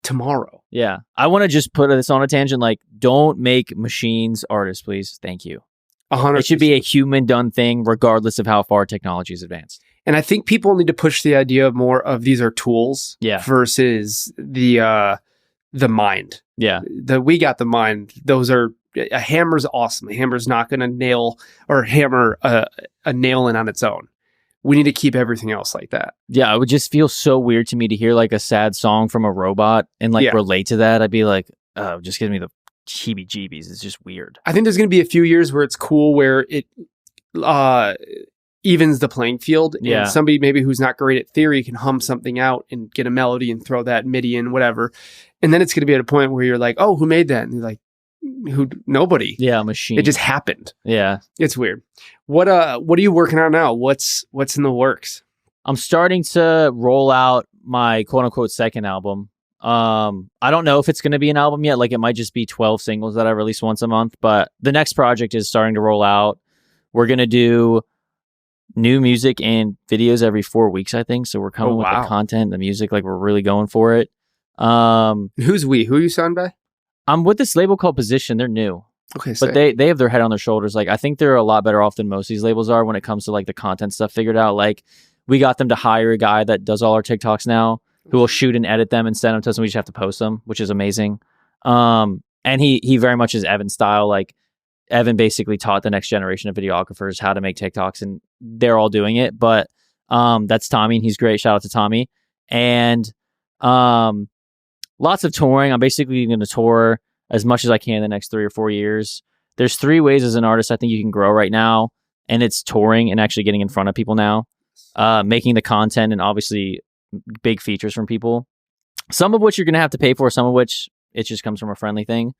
tomorrow. Yeah. I want to just put this on a tangent. Like, don't make machines artists, please. Thank you. 100%. It should be a human done thing, regardless of how far technology is advanced. And I think people need to push the idea of more of these are tools versus the mind. Yeah. We got the mind. Those are, a hammer's awesome. A hammer's not going to nail or hammer a nail in on its own. We need to keep everything else like that. Yeah. It would just feel so weird to me to hear like a sad song from a robot and like relate to that. I'd be like, oh, just give me the heebie-jeebies. It's just weird. I think there's going to be a few years where it's cool, where it evens the playing field. Yeah. And somebody maybe who's not great at theory can hum something out and get a melody and throw that MIDI in, whatever. And then it's going to be at a point where you're like, oh, who made that? And you're like, who? Nobody. Yeah, machine. It just happened. Yeah. It's weird. What are you working on now? What's in the works? I'm starting to roll out my quote unquote second album. I don't know if it's going to be an album yet. Like, it might just be 12 singles that I release once a month, but the next project is starting to roll out. We're going to do new music and videos every 4 weeks, I think. So we're coming with the content, the music, like we're really going for it. Who's we? Who are you signed by? I'm with this label called Position. They're new. Okay. But they have their head on their shoulders. Like, I think they're a lot better off than most of these labels are when it comes to like the content stuff figured out. Like, we got them to hire a guy that does all our TikToks now, who will shoot and edit them and send them to us, and we just have to post them, which is amazing. And he very much is Evan style. Like, Evan basically taught the next generation of videographers how to make TikToks, and they're all doing it. But that's Tommy, and he's great. Shout out to Tommy. And lots of touring. I'm basically going to tour as much as I can the next 3 or 4 years. There's 3 ways as an artist I think you can grow right now, and it's touring and actually getting in front of people now, making the content, and obviously big features from people, some of which you're going to have to pay for, some of which it just comes from a friendly thing.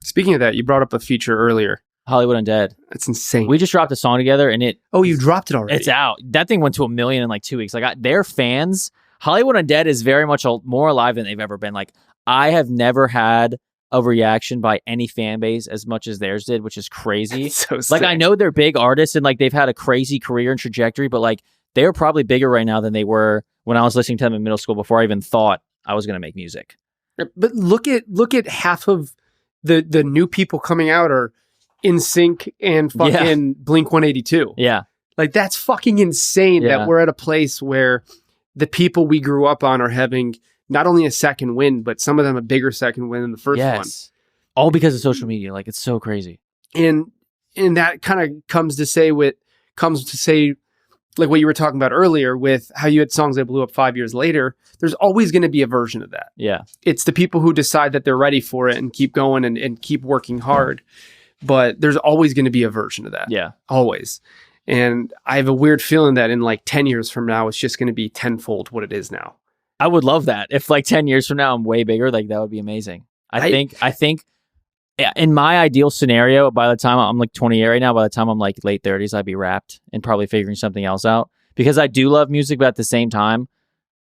Speaking of that, you brought up a feature earlier. Hollywood Undead. That's insane. We just dropped a song together, and you dropped it already? It's out. That thing went to 1 million in like 2 weeks. Like, their fans, Hollywood Undead is very much more alive than they've ever been. Like, I have never had a reaction by any fan base as much as theirs did, which is crazy. So sick. Like, I know they're big artists and like they've had a crazy career and trajectory, but like they're probably bigger right now than they were when I was listening to them in middle school before I even thought I was going to make music. But look at half of the new people coming out are NSYNC and fucking Blink 182. Yeah. Like, that's fucking insane that we're at a place where the people we grew up on are having not only a second win, but some of them a bigger second win than the first one. All because of social media. Like, it's so crazy. And that kind of comes to say like what you were talking about earlier with how you had songs that blew up 5 years later. There's always going to be a version of that. Yeah. It's the people who decide that they're ready for it and keep going and keep working hard. But there's always going to be a version of that. Yeah. Always. And I have a weird feeling that in like 10 years from now, it's just going to be tenfold what it is now. I would love that. If like 10 years from now, I'm way bigger, like that would be amazing. I think in my ideal scenario, by the time I'm like 28 right now, by the time I'm like late 30s, I'd be wrapped and probably figuring something else out, because I do love music. But at the same time,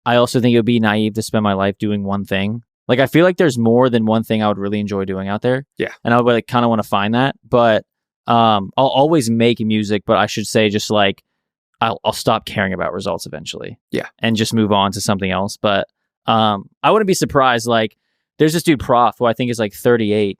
I also think it would be naive to spend my life doing one thing. Like, I feel like there's more than one thing I would really enjoy doing out there. Yeah. And I would like kind of want to find that, but I'll always make music, but I should say just like, I'll stop caring about results eventually. Yeah. And just move on to something else. But I wouldn't be surprised. Like, there's this dude Prof who I think is like 38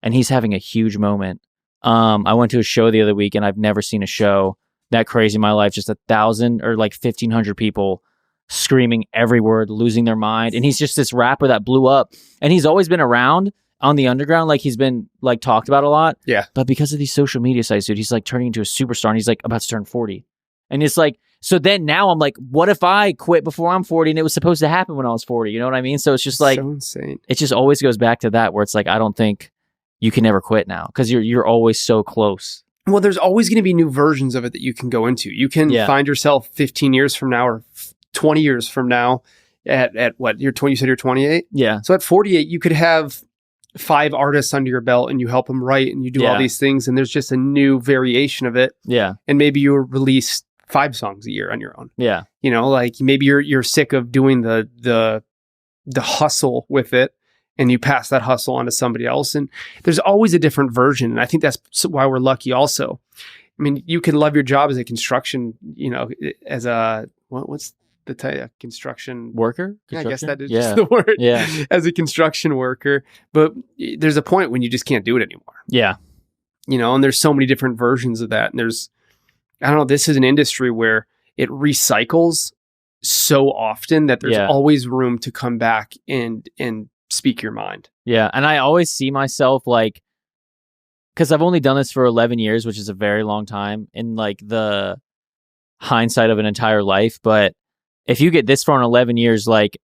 and he's having a huge moment. I went to a show the other week and I've never seen a show that crazy in my life. Just 1,000 or like 1,500 people screaming every word, losing their mind. And he's just this rapper that blew up, and he's always been around on the underground. Like, he's been like talked about a lot. Yeah. But because of these social media sites, dude, he's like turning into a superstar, and he's like about to turn 40. And it's like, so then now I'm like, what if I quit before I'm 40 and it was supposed to happen when I was 40? You know what I mean? So it's just like, so insane. It just always goes back to that, where it's like, I don't think you can ever quit now, because you're always so close. Well, there's always going to be new versions of it that you can go into. You can find yourself 15 years from now or 20 years from now at what? You said you're 28? Yeah. So at 48, you could have 5 artists under your belt and you help them write and you do all these things, and there's just a new variation of it. Yeah. And maybe you release 5 songs a year on your own. Yeah. You know, like maybe you're sick of doing the hustle with it, and you pass that hustle on to somebody else. And there's always a different version. And I think that's why we're lucky also. I mean, you can love your job as a construction, you know, as a, what's the construction Worker? Yeah, I guess Construction? that is Yeah. just the word. Yeah. As a construction worker, but there's a point when you just can't do it anymore. Yeah. You know, and there's so many different versions of that. And I don't know, this is an industry where it recycles so often that there's always room to come back and speak your mind. Yeah. And I always see myself like, because I've only done this for 11 years, which is a very long time in like the hindsight of an entire life. But if you get this far in 11 years, like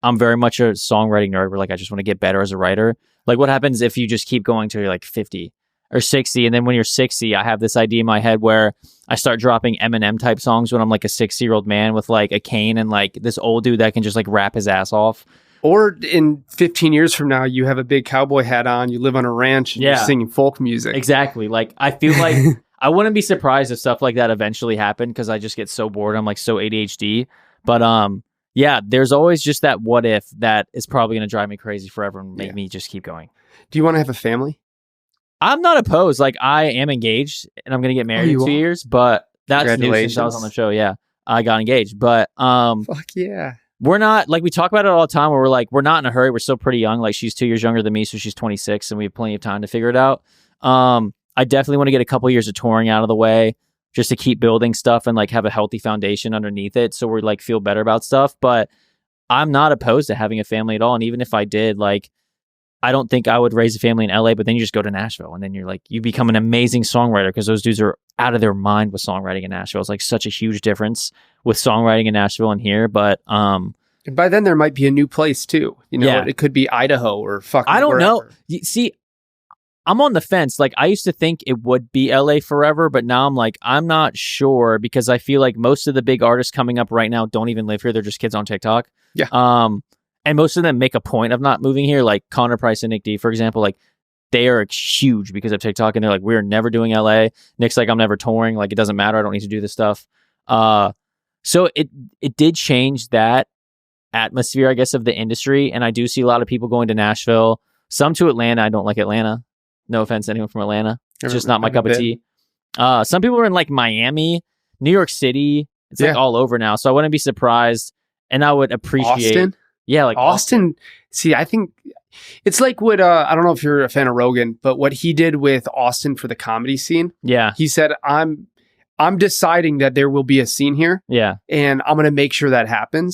I'm very much a songwriting nerd where like I just want to get better as a writer. Like what happens if you just keep going till you're like 50 or 60? And then when you're 60, I have this idea in my head where I start dropping Eminem type songs when I'm like a 60-year-old man with like a cane and like this old dude that can just like rap his ass off. Or in 15 years from now, you have a big cowboy hat on, you live on a ranch, and you're singing folk music. Exactly. Like, I feel like I wouldn't be surprised if stuff like that eventually happened because I just get so bored. I'm like so ADHD. But yeah, there's always just that what if that is probably going to drive me crazy forever and make me just keep going. Do you want to have a family? I'm not opposed. Like, I am engaged and I'm going to get married in 2 years, but that's new since I was on the show. Yeah, I got engaged. But fuck yeah. We're not, like, we talk about it all the time where we're like, we're not in a hurry. We're still pretty young. Like, she's 2 years younger than me, so she's 26, and we have plenty of time to figure it out. I definitely want to get a couple years of touring out of the way just to keep building stuff and, like, have a healthy foundation underneath it so we're, like, feel better about stuff. But I'm not opposed to having a family at all. And even if I did, like, I don't think I would raise a family in LA, but then you just go to Nashville, and then you're, like, you become an amazing songwriter because those dudes are out of their mind with songwriting in Nashville. It's, like, such a huge difference with songwriting in Nashville and here. But and by then there might be a new place too. You know, it could be Idaho or fucking I don't wherever. know. See, I'm on the fence. Like, I used to think it would be LA forever, but now I'm like, I'm not sure because I feel like most of the big artists coming up right now don't even live here. They're just kids on TikTok. Yeah. And most of them make a point of not moving here. Like Connor Price and Nick D, for example, like they are huge because of TikTok, and they're like, we're never doing LA. Nick's like, I'm never touring. Like, it doesn't matter. I don't need to do this stuff. So it did change that atmosphere, I guess, of the industry. And I do see a lot of people going to Nashville, some to Atlanta. I don't like Atlanta. No offense to anyone from Atlanta. It's just not my cup of tea. Some people are in like Miami, New York City. It's like all over now. So I wouldn't be surprised. And I would appreciate Austin. Yeah, like Austin. See, I think it's like what I don't know if you're a fan of Rogan, but what he did with Austin for the comedy scene. Yeah. He said, I'm deciding that there will be a scene here. Yeah. And I'm going to make sure that happens.